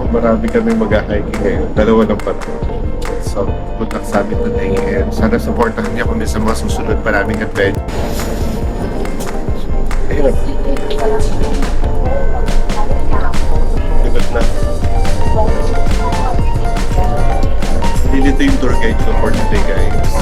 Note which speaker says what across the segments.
Speaker 1: marami kami mag-hiking ngayon. Dalawa lang pa to. So, good luck sa amin today. And sana supportahan niyo kami sa mga susunod pa naming adventure. Ayun. Good na. Hindi dito yung tour guide ko for today, guys.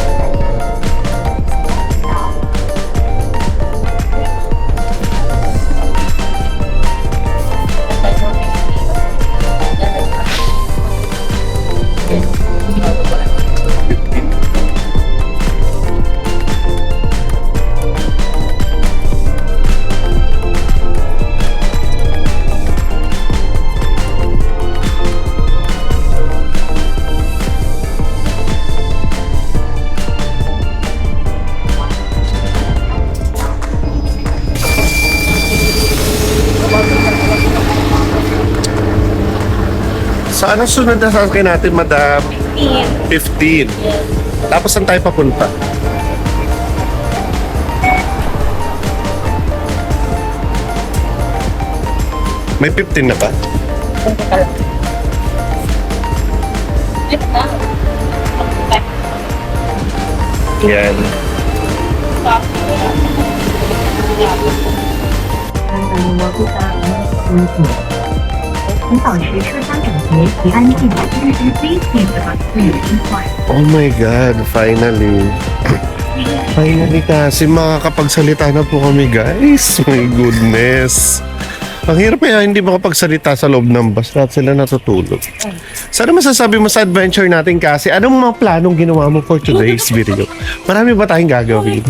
Speaker 1: So, anong sunod na sasakay natin, madam? 15. Tapos, saan tayo papunta? May 15 na ba? Yan.
Speaker 2: 请保持车厢整洁及安静，这是非线的自由轻快。
Speaker 1: Oh my God, finally. Finally kasi makakapagsalita na po kami, guys. My goodness. Ang hirap kaya hindi makapagsalita sa loob ng bus. Lahat sila natutulog. Sana masasabi mo sa adventure natin kasi anong mga planong ginawa mo for today's video? Marami ba tayong gagawin?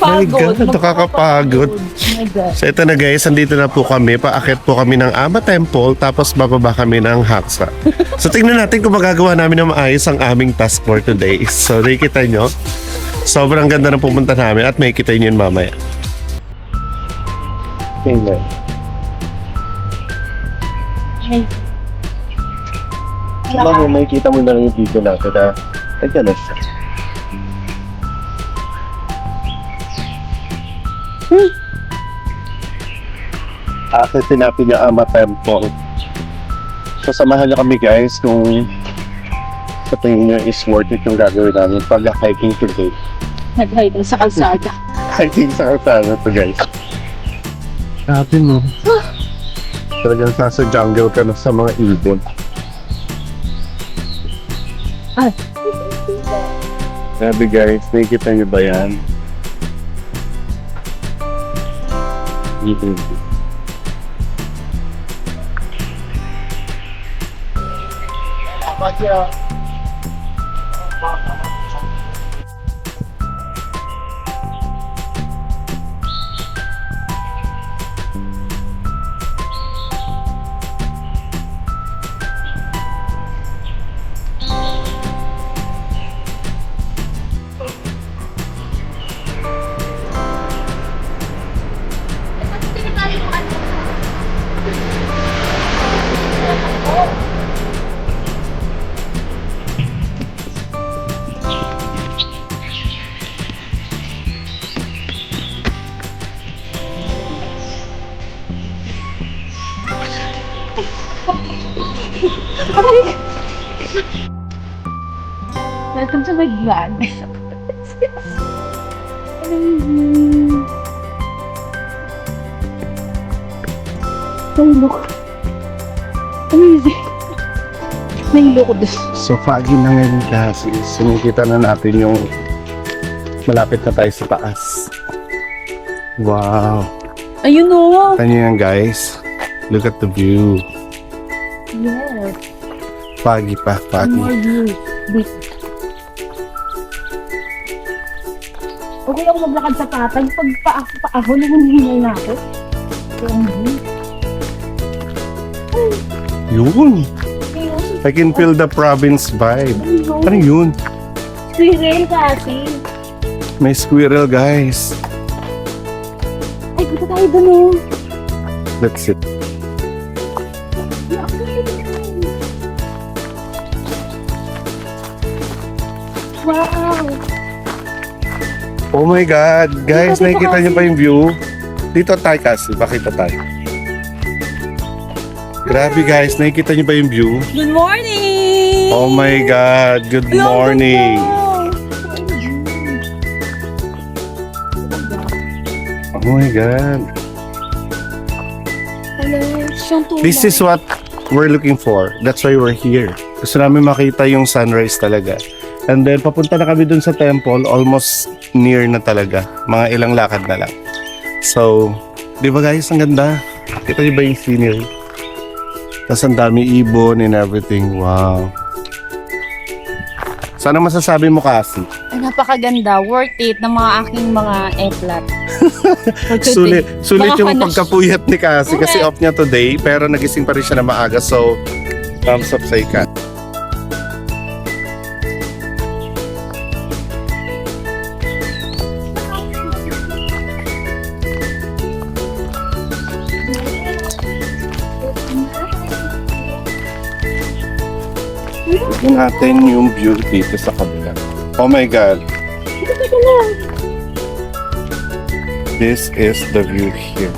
Speaker 1: My God, nakakapagod. So ito na guys, andito na po kami. Paakit po kami ng Ama Temple, tapos bababa kami ng Haksa. So tingnan natin kung magagawa namin na maayos ang aming task for today. So nakikita nyo, sobrang ganda ng pumunta namin at makikita nyo yun mamaya. Tingnan. Mamaya makikita mo na lang yung video natin na nandiyan na siya. Akitin natin yung Ama Temple. So samahan niyo kami guys kung sa tingin niyo is worth it yung gagawin namin pag hiking today.
Speaker 3: Nag-hide sa kalsada.
Speaker 1: Hiking sa kalsada to guys. Sabi mo. Talagang nasa jungle ka na sa mga ibon.
Speaker 3: Ay.
Speaker 1: Sabi guys, nakikita niyo ba yan?
Speaker 3: Welcome to my vlog. Oh, look. Amazing. May look this.
Speaker 1: So foggy na ngayon kasi sinikita na natin yung malapit na tayo sa taas. Wow.
Speaker 3: Ayun o.
Speaker 1: Ano yan guys? Look at the view.
Speaker 3: Yes.
Speaker 1: Foggy pa, foggy.
Speaker 3: More views. Wait. Okay ako maglakad sa patag. Pag paako, nanginhinay na ako. Ito ang view.
Speaker 1: Yun.
Speaker 3: Ayun.
Speaker 1: I can feel the province vibe.
Speaker 3: Ayun.
Speaker 1: Ano yun?
Speaker 3: Squirrel kasi.
Speaker 1: May squirrel guys.
Speaker 3: Ay, punta tayo dun o.
Speaker 1: Let's sit.
Speaker 3: Wow.
Speaker 1: Oh my God. Guys,
Speaker 3: Dito,
Speaker 1: nakikita niyo
Speaker 3: kasi.
Speaker 1: pa yung view? Dito tayo kasi. Pakita tayo. Grabe guys, nakikita niyo ba yung view?
Speaker 3: Good morning!
Speaker 1: Oh my God, good morning! Oh my God.
Speaker 3: Hello, siyang tulad.
Speaker 1: This is what we're looking for. That's why we're here. Gusto namin makita yung sunrise talaga. And then, papunta na kami dun sa temple. Almost near na talaga. Mga ilang lakad na lang. So, di ba guys, ang ganda? Kita niyo ba yung scenery? Tapos ang dami ibon and everything. Wow. Sana masasabi mo kasi?
Speaker 3: Ay, napakaganda. Worth it ng mga aking mga eplat.
Speaker 1: Sulit
Speaker 3: Baka
Speaker 1: yung
Speaker 3: na-
Speaker 1: pagkapuyat ni Cassie kasi
Speaker 3: Okay.
Speaker 1: off niya today. Pero nagising pa rin siya na maaga. So, thumbs up sa ikat. Tignan natin yung view dito sa kabila. Oh my God. This is the view here.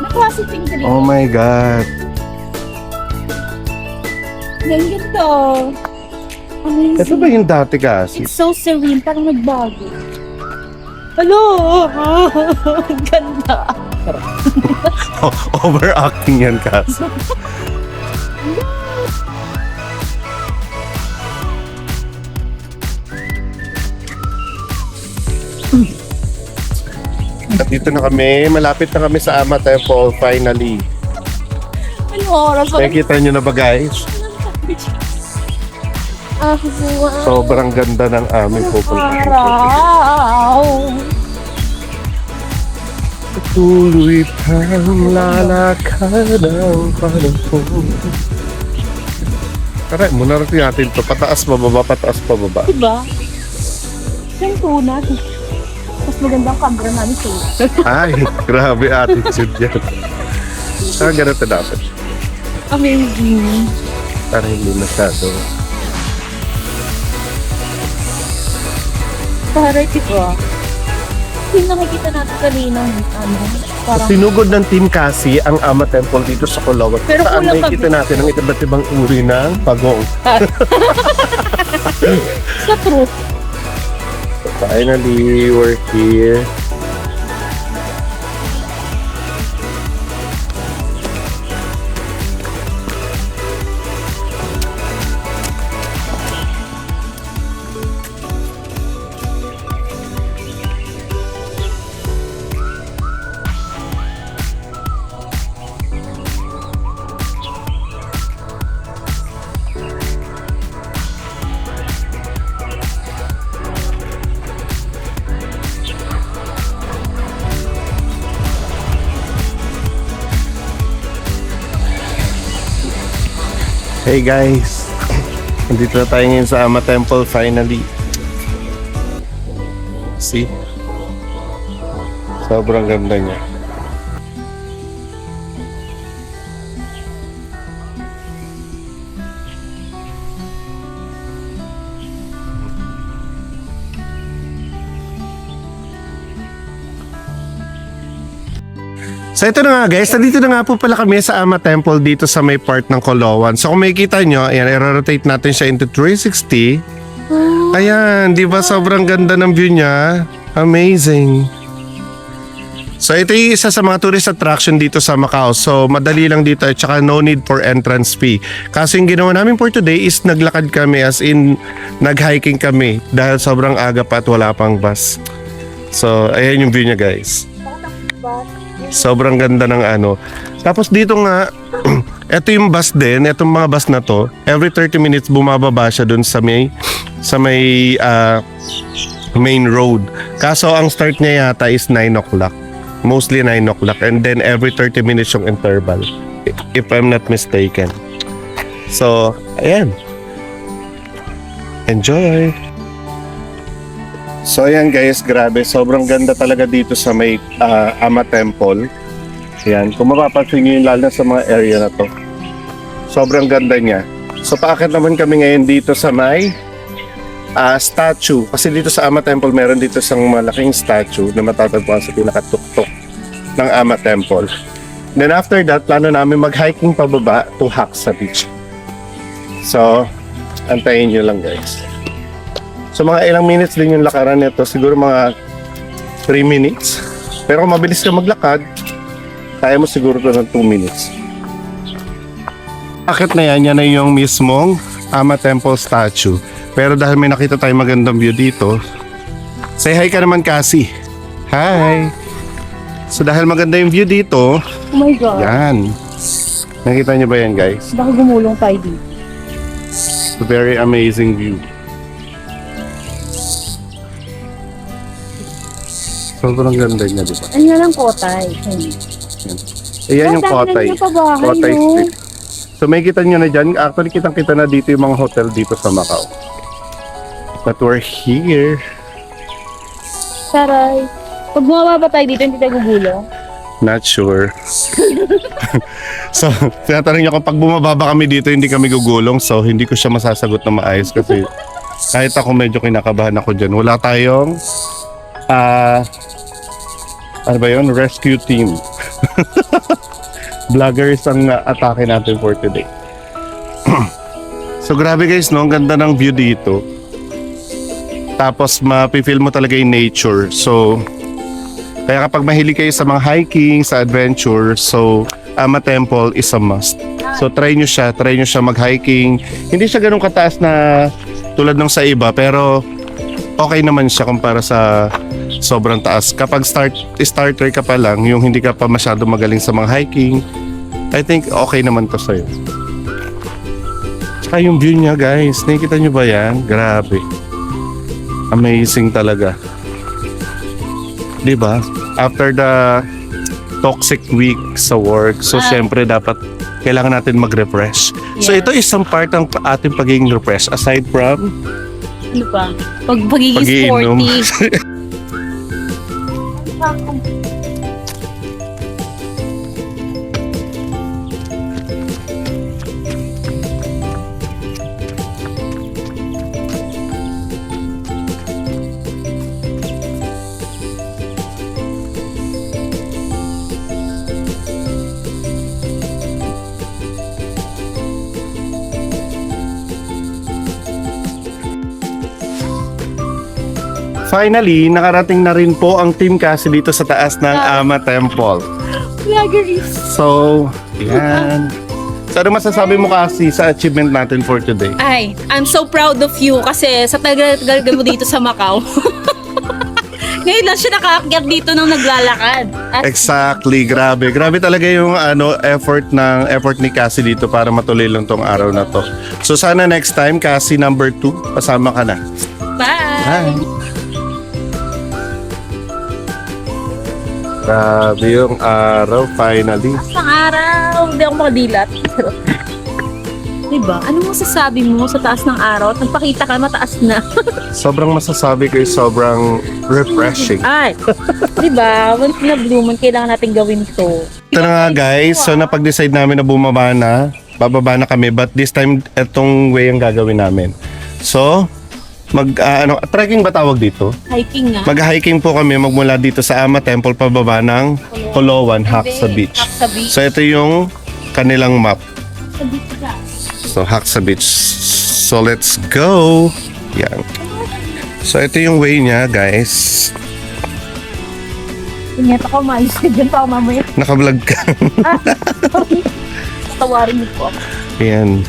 Speaker 3: Naklase pink rin.
Speaker 1: Oh my God.
Speaker 3: Ang ganda. Amazing.
Speaker 1: Ito ba yung dati kasi?
Speaker 3: It's so serene. Parang nagbago. Hello! Ang ganda.
Speaker 1: Overacting yan kasi. At dito na kami, malapit na kami sa Ama Temple finally.
Speaker 3: Ano oras?
Speaker 1: Nakikita nyo na ba guys? Sobrang ganda ng aming pupunta.
Speaker 3: Araw.
Speaker 1: Tuloy pang lalakad ang panahon. Tara, muna natin natin to. Pataas pababa, pataas pababa.
Speaker 3: Diba? Siyang tunat. Mas magandang camera namin sa'yo.
Speaker 1: Ay, grabe attitude yan. Ah, ganito dapat.
Speaker 3: Amazing.
Speaker 1: Para hindi masyado.
Speaker 3: Para diba? Yung nakikita natin kanina, ano, parang
Speaker 1: Sinugod ng Team Cassie ang Ama Temple dito sa Caloocan.
Speaker 3: Pero
Speaker 1: Saan
Speaker 3: kulang
Speaker 1: nakikita
Speaker 3: kami.
Speaker 1: natin ang iba't ibang uri ng pagong.
Speaker 3: sa truth.
Speaker 1: Finally, we're here. Hey guys, nandito na tayo ngayon sa Ama Temple finally. See? Sobrang ganda niya. So ito na nga guys, nandito na nga po pala kami sa Ama Temple dito sa may part ng Caloocan. So kung makikita nyo, ayan, i-rotate natin siya into 360. Ayan, di ba sobrang ganda ng view niya? Amazing. So ito yung isa sa mga tourist attraction dito sa Macau. So madali lang dito at saka no need for entrance fee. Kaso yung ginawa namin for today is naglakad kami, as in nag-hiking kami dahil sobrang aga pa at wala pang bus. So ayan yung view niya guys. Sobrang ganda ng ano. Tapos dito nga, ito yung bus din, itong mga bus na to, every 30 minutes bumababa siya dun sa may main road. Kaso ang start niya yata is 9 o'clock. Mostly 9 o'clock. And then every 30 minutes yung interval. If I'm not mistaken. So, ayan. Enjoy! So ayan guys, grabe, sobrang ganda talaga dito sa may Ama Temple. Ayan, kung mapapansin nyo yung lalo na sa mga area na to. Sobrang ganda niya. So paakit naman kami ngayon dito sa may statue. Kasi dito sa Ama Temple, meron dito isang malaking statue na matatagpuan sa pinakatuktok ng Ama Temple. Then after that, plano namin mag-hiking pababa to Haksa Beach. So, antayin nyo lang guys. So mga ilang minutes din yung lakaran nito, siguro mga 3 minutes. Pero kung mabilis ka maglakad, kaya mo siguro ito ng 2 minutes. Akit na yan na yung mismong Ama Temple statue. Pero dahil may nakita tayong magandang view dito, say hi ka naman Cassie. Hi! So dahil maganda yung view dito,
Speaker 3: Oh my God.
Speaker 1: yan. Nakita niyo ba yan guys?
Speaker 3: Baka gumulong tayo dito.
Speaker 1: It's a very amazing view. Sobrang ganda niya, di ba?
Speaker 3: Ano nga lang kotay.
Speaker 1: Ayan yung Kotay. Kotay Street. So may kita nyo na dyan. Actually, kitang-kita na dito yung mga hotel dito sa Macau. But we're here.
Speaker 3: Taray. Pag bumaba tayo dito, hindi tayo gugulong.
Speaker 1: Not sure. So, tinatanong niya kung pag bumababa kami dito, hindi kami gugulong. So, hindi ko siya masasagot na maayos kasi kahit ako medyo kinakabahan ako dyan. Wala tayong ano ba yun? Rescue team. Vloggers ang atake natin for today. So, grabe guys, no? Ang ganda ng view dito. Tapos, mapifeel mo talaga yung nature. So, kaya kapag mahilig kayo sa mga hiking, sa adventure, so Ama Temple is a must. So try nyo siya mag-hiking. Hindi siya ganun kataas na tulad ng sa iba, pero okay naman siya kumpara sa sobrang taas. Kapag starter ka pa lang, yung hindi ka pa masyado magaling sa mga hiking, I think okay naman to sa'yo. Tsaka yung view niya guys, nakikita nyo ba yan? Grabe. Amazing talaga. Diba? After the toxic week sa work, so syempre dapat kailangan natin mag-refresh. So ito isang part ng ating pagiging refresh aside from
Speaker 3: Ano pa? Pagiging
Speaker 1: pag-iinom.
Speaker 3: sporty.
Speaker 1: Finally, nakarating na rin po ang Team Cassie dito sa taas ng Ama Temple.
Speaker 3: Vloggeries.
Speaker 1: So, yan. So, ano masasabi mo Cassie sa achievement natin for today?
Speaker 3: Ay, I'm so proud of you kasi sa tagal mo dito sa Macau. Ngayon lang siya nakaakyat dito nang naglalakad.
Speaker 1: Exactly, grabe. Grabe talaga yung effort ni Cassie dito para matuloy lang tong araw na to. So sana next time, Cassie number 2, kasama ka na.
Speaker 3: Bye!
Speaker 1: Grabe yung araw, finally.
Speaker 3: Sa araw, hindi ako makadilat. Diba? Ano mo sasabi mo sa taas ng araw at nagpakita ka mataas na?
Speaker 1: Sobrang masasabi ko yung sobrang refreshing.
Speaker 3: Ay, diba? Once na blue moon, kailangan natin gawin to.
Speaker 1: Ito na nga guys, so napag-decide namin na bumaba na, bababa na kami, but this time, etong way ang gagawin namin. So, trekking ba tawag dito?
Speaker 3: Hiking nga.
Speaker 1: Mag-hiking po kami magmula dito sa Ama Temple pababa ng Kolowan, Haksa Beach.
Speaker 3: Haksa Beach.
Speaker 1: So ito yung kanilang map.
Speaker 3: Sa beach ka.
Speaker 1: So Haksa Beach. So let's go. Yan. So ito yung way niya, guys.
Speaker 3: Ingat ako, maalis ka dyan pa ako mamaya.
Speaker 1: Naka-vlog ka.
Speaker 3: Tawarin mo po ako.
Speaker 1: Yan.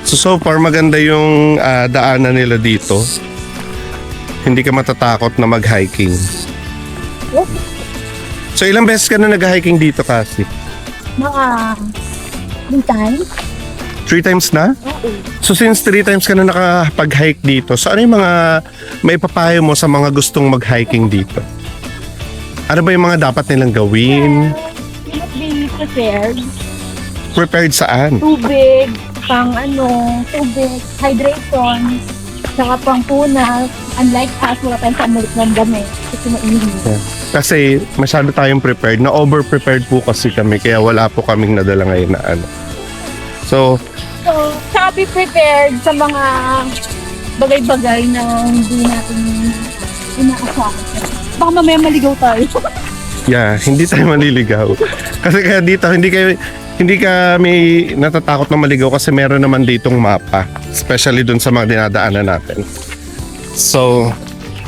Speaker 1: So far maganda yung daanan nila dito. Hindi ka matatakot na mag-hiking. So ilang beses ka na nag-hiking dito kasi?
Speaker 3: Mga 3 times?
Speaker 1: 3 times na?
Speaker 3: Oo.
Speaker 1: So since 3 times ka na nakapag-hike dito, so ano yung mga may papayo mo sa mga gustong mag-hiking dito? Ano ba yung mga dapat nilang gawin?
Speaker 3: You must be prepared.
Speaker 1: Prepared saan?
Speaker 3: Tubig, tubig, hydration, saka pang punas. Unlike us, wala tayong pamulit ng dami. Kasi mainit.
Speaker 1: Kasi masyado tayong prepared. Na over-prepared po kasi kami, kaya wala po kaming nadala ngayon na ano. So,
Speaker 3: So, saka be prepared sa mga bagay-bagay na hindi natin inaasahan. Baka mamaya maligaw tayo.
Speaker 1: Yeah, hindi tayo maliligaw. Kasi kaya dito, hindi kami natatakot na maligaw kasi meron naman ditong mapa. Especially dun sa mga dinadaanan natin. So,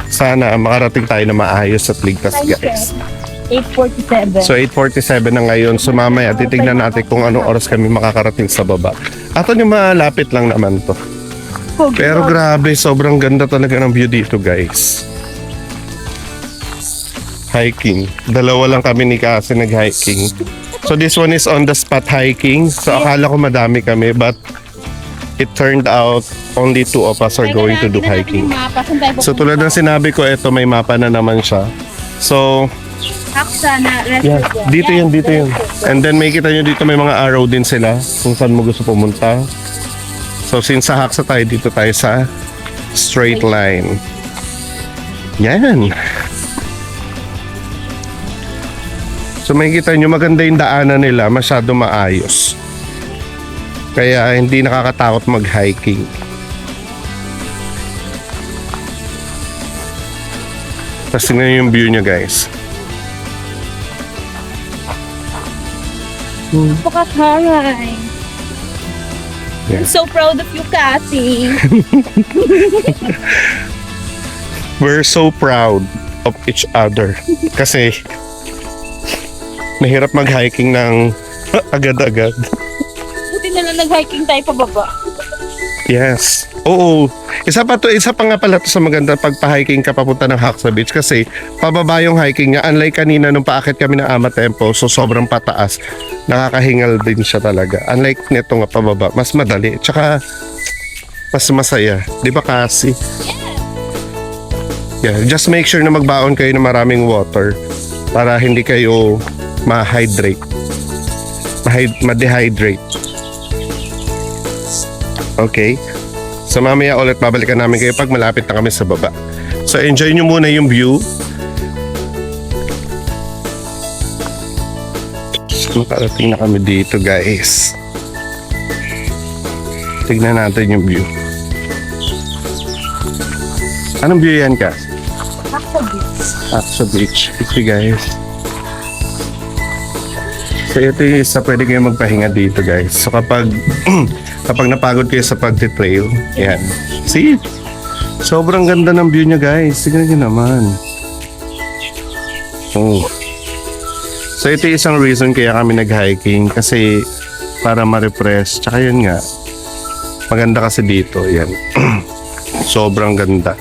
Speaker 1: sana makarating tayo na maayos at ligtas, guys.
Speaker 3: 8:47.
Speaker 1: So 8:47 na ngayon. So mamaya titignan natin kung anong oras kami makakarating sa baba. Ato yung malapit lang naman to. Pero grabe, sobrang ganda talaga ng view dito, guys. Hiking. Dalawa lang kami ni Cassie nag-hiking. So this one is on the spot hiking. So akala ko madami kami but it turned out only 2 of us are going to do hiking. So tulad ng sinabi ko, ito may mapa na naman siya. So
Speaker 3: Haksa na
Speaker 1: yeah,
Speaker 3: restaurant.
Speaker 1: dito yun. And then may kita nyo dito may mga arrow din sila kung saan mo gusto pumunta. So since sa Haksa tayo, dito tayo sa straight line. Yan. So makikita nyo maganda yung daanan nila, masyado maayos. Kaya hindi nakakatakot mag-hiking. Tapos tingnan nyo yung view nyo, guys.
Speaker 3: Napakaharay.
Speaker 1: Yeah.
Speaker 3: I'm so proud of you, Cassie.
Speaker 1: We're so proud of each other. Kasi mahirap mag-hiking ng agad-agad.
Speaker 3: Buti na lang nag-hiking tayo pababa.
Speaker 1: Yes. Oo. Isa pa nga pala to sa maganda pag pa-hiking ka papunta ng Haksa Beach kasi pababa yung hiking niya. Unlike kanina nung paakit kami ng Ama Tempo, so sobrang pataas. Nakakahingal din siya talaga. Unlike nito nga pababa, mas madali. Tsaka mas masaya. Di ba kasi? Yeah. Just make sure na magbaon kayo ng maraming water para hindi kayo ma-hydrate. Ma-dehydrate. Okay? So mamaya ulit babalikan namin kayo pag malapit na kami sa baba. So enjoy nyo muna yung view. So nakarating na kami dito, guys. Tignan natin yung view. Anong view yan, Cass?
Speaker 3: Haksa Beach.
Speaker 1: Haksa Beach. Okay, guys. So ito yung isa pwede kayo magpahinga dito, guys. So kapag napagod kayo sa pagtitrail, yan. See? Sobrang ganda ng view niya, guys. Tignan nyo naman. Oh. So ito yung isang reason kaya kami nag-hiking kasi para ma-refresh. Tsaka yun nga, maganda kasi dito. Yan. Sobrang ganda.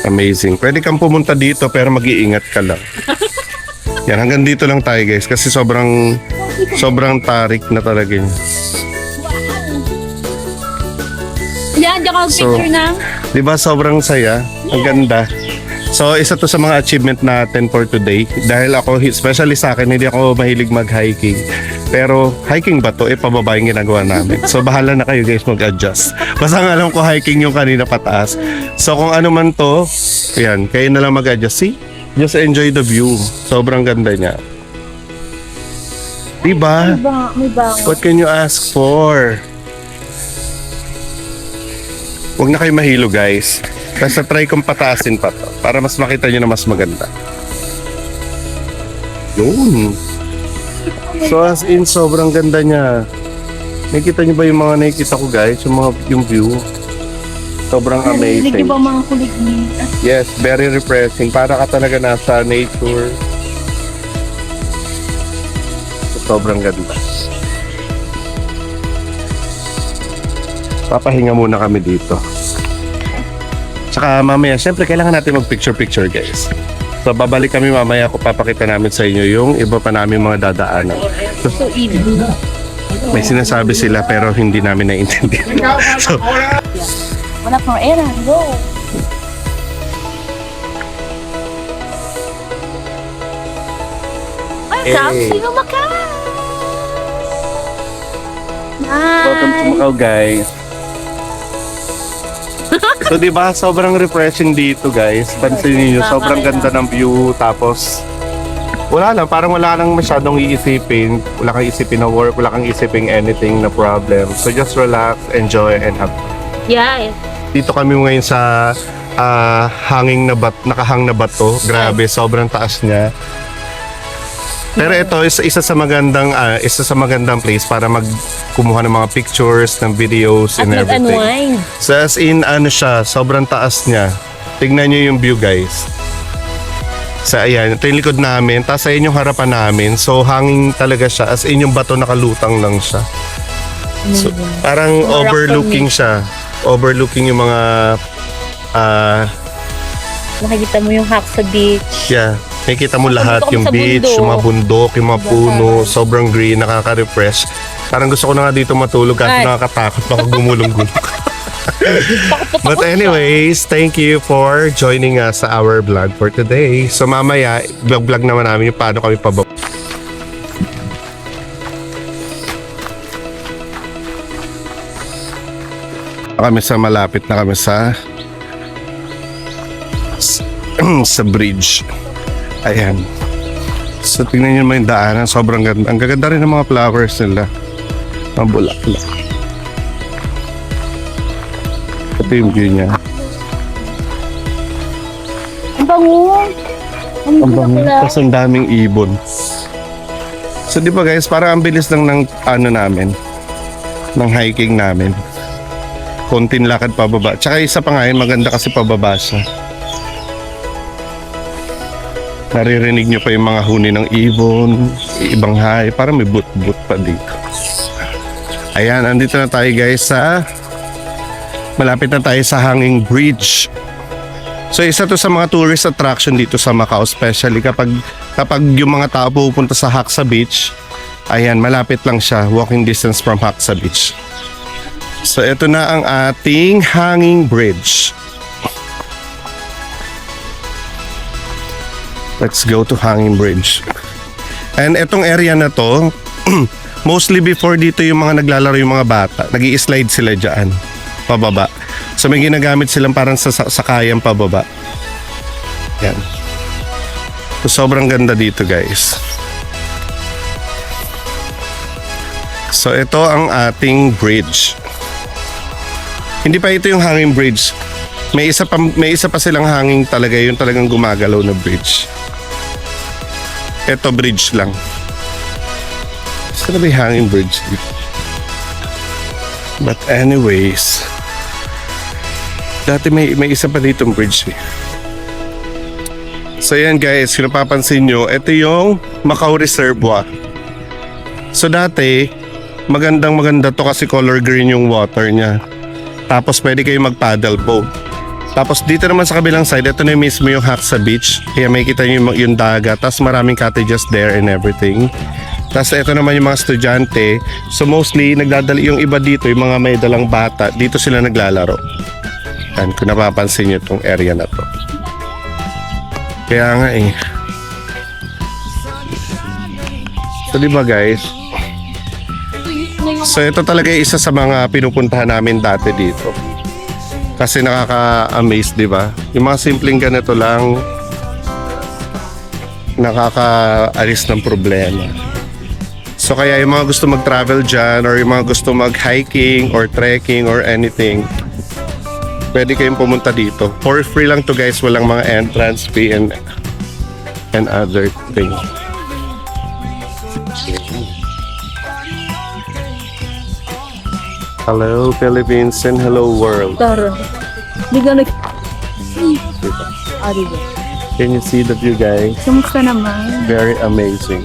Speaker 1: Amazing. Pwede kang pumunta dito pero mag-iingat ka lang. Yan, hanggang dito lang tayo, guys kasi sobrang tarik na talaga yun.
Speaker 3: Yan, diyan ka picture ng
Speaker 1: Di ba sobrang saya? Ang ganda. So, isa to sa mga achievement natin for today. Dahil ako, especially sa akin, hindi ako mahilig mag-hiking. Pero, hiking ba to? Pababa yung ginagawa namin. So, bahala na kayo, guys, mag-adjust. Basta nga alam ko, hiking yung kanina pataas. So, kung ano man to, yan, kayo na lang mag-adjust. See? Just enjoy the view. Sobrang ganda niya. Diba?
Speaker 3: may bango.
Speaker 1: What can you ask for? Huwag na kayo mahilo, guys. Basta try kong pataasin pa to para mas makita nyo na mas maganda. Yun. So as in, sobrang ganda niya. Nakita nyo ba yung mga nakikita ko, guys? Yung view. Sobrang amazing.
Speaker 3: Narinig ba mga kulig ni...
Speaker 1: Yes, very refreshing. Para ka talaga nasa nature. Sobrang ganda. Papahinga muna kami dito. Tsaka mamaya, syempre kailangan natin mag-picture-picture, guys. So babalik kami mamaya, ako papakita namin sa inyo yung iba pa namin mga dadaanan.
Speaker 3: So easy.
Speaker 1: May sinasabi sila pero hindi namin naiintindihan. So,
Speaker 3: Wala pang era. Go! Welcome
Speaker 1: Hey.
Speaker 3: to Macau!
Speaker 1: welcome to Macau, guys. So, di ba, sobrang refreshing dito, guys. Pansin niyo, sobrang ganda ng view. Tapos, Wala lang, parang wala nang masyadong iisipin. Wala kang isipin na work, wala kang isipin anything na problem. So just relax, enjoy, and have fun.
Speaker 3: Yeah.
Speaker 1: Dito kami ngayon sa nakahang na bato. Grabe, sobrang taas niya. Pero ito isa sa magandang place para kumuha ng mga pictures, ng videos,
Speaker 3: At
Speaker 1: and everything.
Speaker 3: mag-unwind.
Speaker 1: So as in, siya, sobrang taas niya. Tignan niyo yung view, guys. So ayan, ito yung likod namin, tapos ayan yung harapan namin. So hanging talaga siya, as in yung bato nakalutang lang siya. So, parang
Speaker 3: Mga rock
Speaker 1: overlooking siya. Overlooking yung mga,
Speaker 3: Nakikita mo yung Haxa Beach.
Speaker 1: yeah, nakikita mo lahat,
Speaker 3: Nandito kami
Speaker 1: yung
Speaker 3: sa
Speaker 1: beach,
Speaker 3: bundok.
Speaker 1: yung mga bundok, yung mga puno, sobrang green, nakaka-refresh. Parang gusto ko na nga dito matulog kasi
Speaker 3: Ay.
Speaker 1: nakakatakot baka gumulong-gulong. But anyways, thank you for joining us sa our vlog for today. So mamaya, vlog naman namin yung paano kami pababa. Malapit na kami sa sa bridge. Ayan. So tingnan nyo naman yung daanan, sobrang ganda. Ang gaganda rin ng mga flowers nila. Mga bulaklak. Ito yung view niya.
Speaker 3: Ang bango.
Speaker 1: Ang bango. Tapos ang daming ibon. So di ba guys, parang ang bilis lang ng ng hiking namin. Konting lakad pababa. Tsaka isa pa nga yun, maganda kasi pababa siya. Naririnig nyo pa yung mga huni ng ibon, ibang hay, parang may but-but pa dito. Ayan, andito na tayo guys malapit na tayo sa Hanging Bridge. So isa to sa mga tourist attraction dito sa Macau, especially kapag yung mga tao pupunta sa Haxa Beach, ayan, malapit lang siya, walking distance from Haxa Beach. So ito na ang ating Hanging Bridge. Let's go to Hanging Bridge. And etong area na to, mostly before dito yung mga naglalaro yung mga bata, nag-i-slide sila dyan, pababa. So may ginagamit silang parang sakayan pababa. Yan. So sobrang ganda dito guys. So ito ang ating bridge. Hindi pa ito yung hanging bridge. May isa pa silang hanging talaga, yung talagang gumagalaw na bridge. Ito bridge lang. Saan na ba yung hanging bridge dito? But anyways, dati may isa pa ditong bridge. So yan guys, kung napapansin nyo, ito yung Macau Reservoir. So dati, maganda to kasi color green yung water niya. Tapos pwede kayo mag-paddle boat. Tapos dito naman sa kabilang side, ito na mismo yung Haxa Beach. Kaya may kita nyo yung dagat. Tapos maraming cottages there and everything. Tapos ito naman yung mga estudyante. So mostly, yung iba dito, yung mga may dalang bata, dito sila naglalaro. Yan, kung napapansin nyo itong area na to. Kaya nga eh. So diba guys? So ito talaga isa sa mga pinupuntahan namin dati dito. Kasi nakaka-amaze, di ba? Yung mga simpleng ganito lang, nakaka-alis ng problema. So kaya yung mga gusto mag-travel dyan, or yung mga gusto mag-hiking, or trekking, or anything, pwede kayong pumunta dito. For free lang to guys, walang mga entrance fee and other things. Hello Philippines and hello world.
Speaker 3: Tara. Di ka nag... diba?
Speaker 1: Can you see the view guys?
Speaker 3: Kamusta naman?
Speaker 1: Very amazing.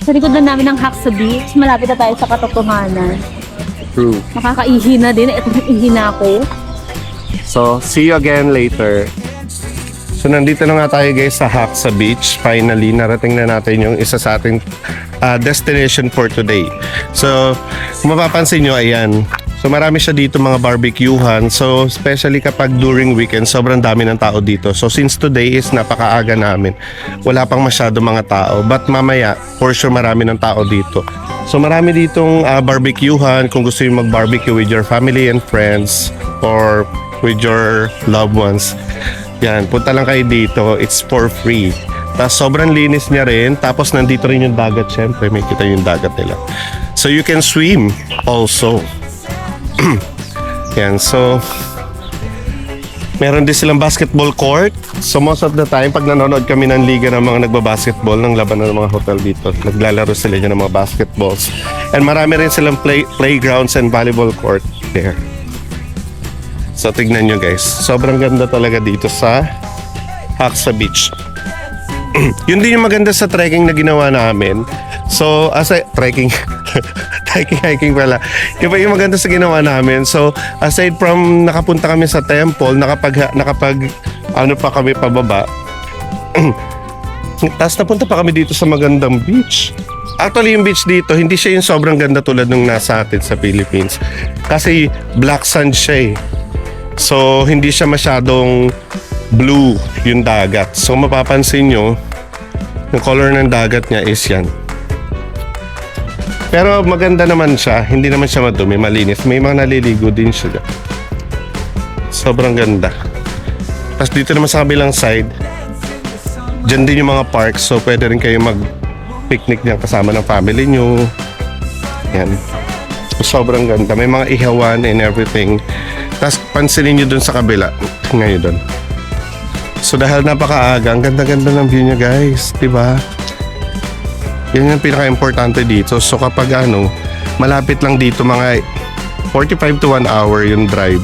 Speaker 3: Sa likod na namin ng Haxa Beach, malapit na tayo sa katotohanan.
Speaker 1: True.
Speaker 3: Nakakaihi na din. Ito yung ihi na ako.
Speaker 1: So, see you again later. So, nandito na nga tayo guys sa Haxa Beach. Finally, narating na natin yung isa sa ating destination for today. So, kung mapapansin nyo, ayan. So, marami siya dito mga barbecuehan. So, especially kapag during weekend, sobrang dami ng tao dito. So, since today is napakaaga namin, wala pang masyado mga tao. But mamaya, for sure marami ng tao dito. So, marami ditong barbecuehan kung gusto yung mag-barbecue with your family and friends or with your loved ones. Yan, punta lang kayo dito. It's for free. Tapos sobrang linis niya rin. Tapos nandito rin yung dagat, syempre. May kita yung dagat nila. So you can swim also. Yan, so meron din silang basketball court. So most of the time, pag nanonood kami ng liga ng mga nagbabasketball, ng laban ng mga hotel dito, naglalaro sila dyan ng mga basketballs. And marami rin silang playgrounds and volleyball court there. So tignan nyo guys, sobrang ganda talaga dito sa Haksa Beach. Yun din yung maganda sa trekking na ginawa namin. So, trekking, hiking pala. Yun pa yung maganda sa ginawa namin. So, aside from nakapunta kami sa temple, nakapag ano pa kami pababa. Tapos napunta pa kami dito sa magandang beach. Actually, yung beach dito, hindi siya yung sobrang ganda tulad nung nasa atin sa Philippines. Kasi black sand siya eh. So, hindi siya masyadong blue yung dagat. So, mapapansin nyo, yung color ng dagat niya is yan. Pero maganda naman siya. Hindi naman siya madumi, malinis. May mga naliligo din siya. Sobrang ganda. Tapos dito naman sa kabilang side, dyan din yung mga parks. So, pwede rin kayo mag-picnic niya kasama ng family nyo. Yan. So, sobrang ganda. May mga ihawan and everything. Tapos pansinin nyo dun sa kabila. Ngayon dun. So dahil napakaaga, ang ganda-ganda ng view niya guys, diba? Yan yung pinaka-importante dito. So kapag malapit lang dito mga 45 to 1 hour yung drive.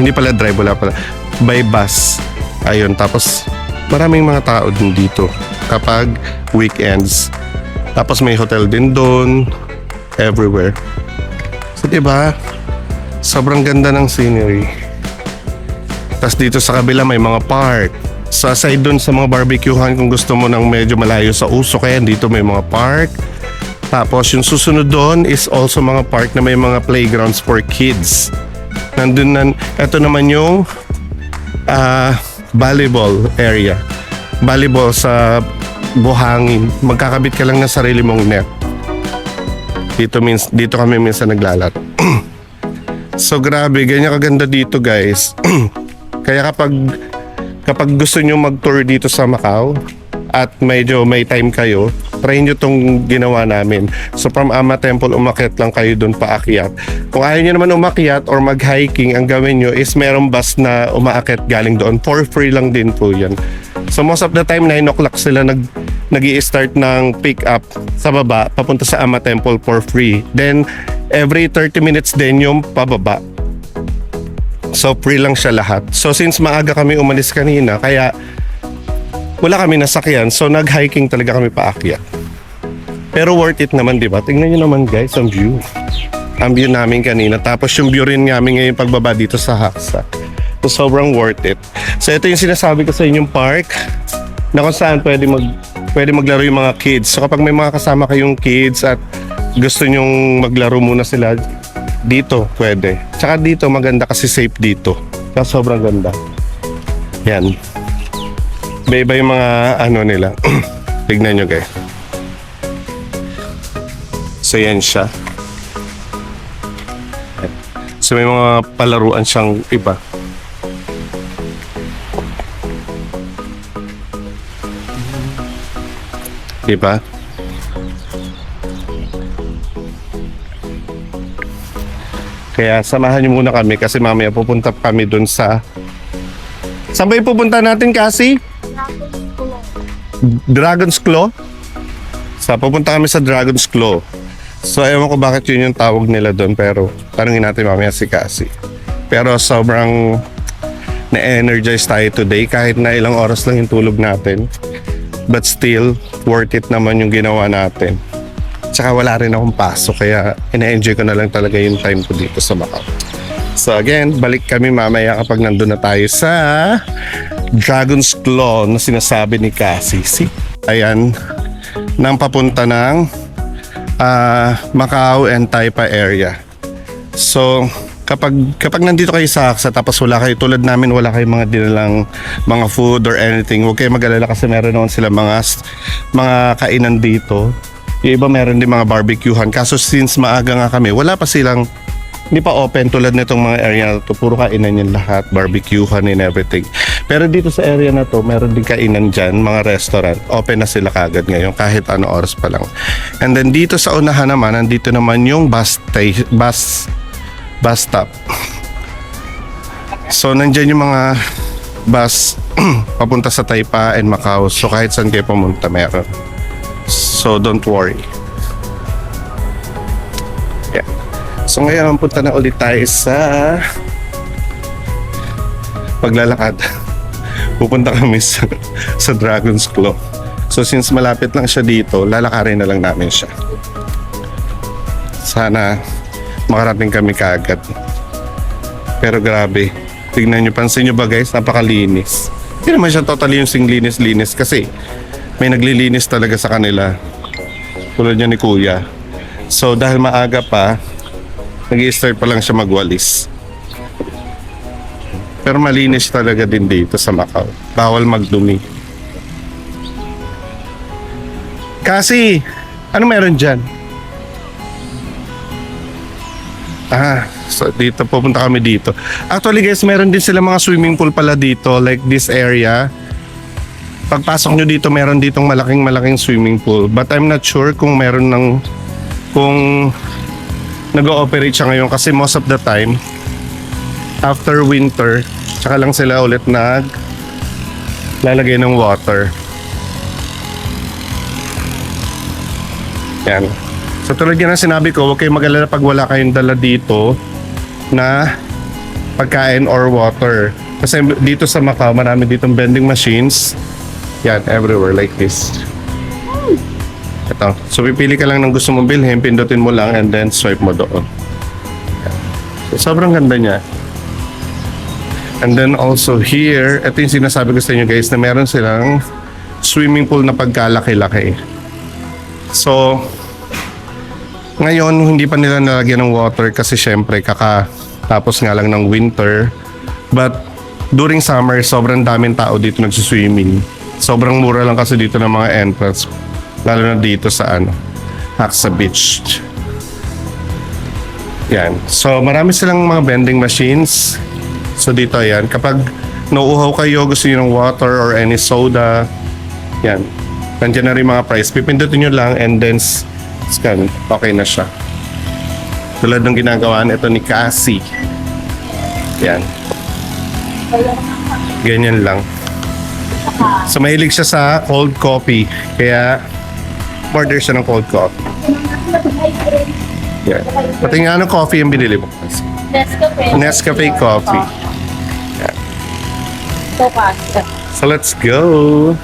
Speaker 1: Hindi pala drive, wala pala. By bus. Ayun, tapos maraming mga tao din dito kapag weekends. Tapos may hotel din doon, everywhere. So diba? Sobrang ganda ng scenery. Tapos dito sa kabila may mga park. So aside dun sa mga barbecuehan kung gusto mo ng medyo malayo sa uso, kaya dito may mga park. Tapos yung susunod doon is also mga park na may mga playgrounds for kids. Nandun ito naman yung volleyball area. Volleyball sa buhangin. Magkakabit ka lang ng sarili mong net. Dito kami minsan naglalaro. So grabe, ganyan kaganda dito guys. Kaya kapag gusto nyo mag-tour dito sa Macau at medyo may time kayo, try nyo tong ginawa namin. So from Ama Temple, umakyat lang kayo doon paakyat. Kung ayaw nyo naman umakyat or mag-hiking, ang gawin nyo is merong bus na umaakyat galing doon. For free lang din po yan. So most of the time, 9 o'clock sila nag-i-start ng pick up sa baba, papunta sa Ama Temple for free. Then, every 30 minutes din yung pababa. So free lang siya lahat. So since maaga kami umalis kanina, kaya wala kami nasakyan. So nag-hiking talaga kami paakyat. Pero worth it naman, di ba? Tingnan nyo naman guys, ang view. Ang view namin kanina. Tapos yung view rin namin ngayon pagbaba dito sa Haksa. So sobrang worth it. So ito yung sinasabi ko sa inyong park na kung saan pwede maglaro yung mga kids. So kapag may mga kasama kayong kids at gusto nyong maglaro muna sila, dito pwede. Tsaka dito maganda kasi safe dito. Kaya sobrang ganda. Yan. Iba-iba yung mga nila. Tignan nyo guys. So yan siya. So may mga palaruan siyang iba. Diba? Kaya samahan niyo muna kami kasi mamaya pupunta kami dun sa... Saan ba yung pupunta natin kasi? Dragon's Claw? So pupunta kami sa Dragon's Claw. So ewan ko bakit yun yung tawag nila dun, pero tanungin natin mamaya si Cassie. Pero sobrang na-energize tayo today kahit na ilang oras lang yung tulog natin. But still, worth it naman yung ginawa natin. Tsaka wala rin akong pasok kaya ina-enjoy ko na lang talaga yung time ko dito sa Macau. So again, balik kami mamaya kapag nandun na tayo sa Dragon's Claw na sinasabi ni Cassie. Ayan, nang papunta ng Macau and Taipa area. So kapag nandito kayo sa Haksa tapos wala kayo tulad namin, wala kayong mga dinalang mga food or anything, huwag kayo mag-alala kasi meron naman sila mga kainan dito. Yung iba meron din mga barbecuehan. Kaso since maaga nga kami, wala pa silang Hindi pa open tulad nitong mga area na to. Puro kainan yan lahat, barbecuehan and everything. Pero dito sa area na to, meron din kainan dyan, mga restaurant. Open na sila kagad ngayon kahit ano oras pa lang. And then dito sa unahan naman, nandito naman yung bus stop. So nandyan yung mga bus papunta sa Taypa and Macau. So kahit saan kayo pumunta meron. So don't worry. Yeah. So ngayon punta na ulit tayo sa paglalakad. Pupunta kami sa Dragon's Claw. So since malapit lang siya dito, lalakarin na lang namin siya. Sana makarating kami kaagad. Pero grabe, tignan nyo, pansin nyo ba guys, napakalinis. Hindi naman siya totally yung linis-linis kasi may naglilinis talaga sa kanila. Tulad niya ni Kuya. So dahil maaga pa, nag-i-start pa lang siya magwalis. Pero malinis talaga din dito sa Macau. Bawal magdumi. Kasi, ano meron dyan? So dito, pupunta kami dito. Actually guys, meron din sila mga swimming pool pala dito, like this area. Pagpasok nyo dito, meron ditong malaking swimming pool. But I'm not sure kung meron kung nag-ooperate siya ngayon kasi most of the time, after winter, tsaka lang sila ulit lalagay ng water. Yan. So tulad yan ang sinabi ko, huwag kayong mag-alala pag wala kayong dala dito na pagkain or water. Kasi dito sa Macau, marami ditong vending machines. Yan, everywhere like this. Ito. So pipili ka lang ng gusto mong bilhin, pindutin mo lang and then swipe mo doon. Yan. So, sobrang ganda niya. And then also here, ito yung sinasabi ko sa inyo guys na meron silang swimming pool na pagkalaki-laki. So, ngayon, hindi pa nila nalagyan ng water kasi syempre kakatapos nga lang ng winter. But during summer, sobrang daming tao dito nagsiswimming. Sobrang mura lang kasi dito ng mga entrance. Lalo na dito sa Haxa Beach. Yan. So marami silang mga vending machines. So dito yan. Kapag nauuhaw kayo, gusto nyo ng water or any soda, yan. Nandiyan na rin mga price. Pipindutin nyo lang and then scan. Okay na siya. Tulad ng ginagawa ito ni Cassie. Yan. Ganyan lang. So mahilig siya sa cold coffee. Kaya order siya ng cold coffee. Yan. Pati nga ng coffee yung binili mo. Nescafe coffee. Yan. So let's go.